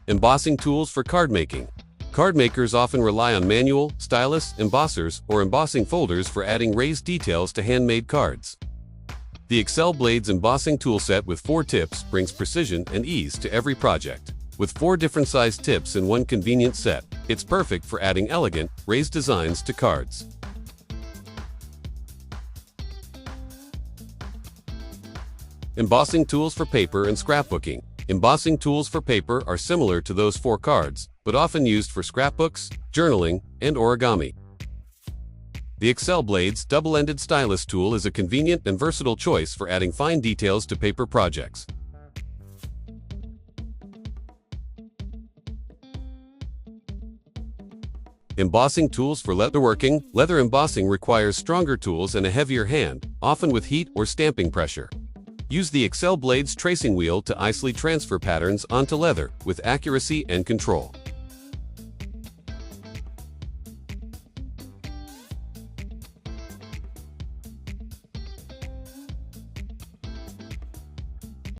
Embossing tools for card making. Card makers often rely on manual, stylus, embossers, or embossing folders for adding raised details to handmade cards. The Excel Blades embossing toolset with 4 tips brings precision and ease to every project. With 4 different sized tips in one convenient set, it's perfect for adding elegant, raised designs to cards. Embossing tools for paper and scrapbooking. Embossing tools for paper are similar to those for cards, but often used for scrapbooks, journaling, and origami. The Excel Blades double-ended stylus tool is a convenient and versatile choice for adding fine details to paper projects. Embossing tools for leatherworking. Leather embossing requires stronger tools and a heavier hand, often with heat or stamping pressure. Use the Excel Blades tracing wheel to easily transfer patterns onto leather with accuracy and control.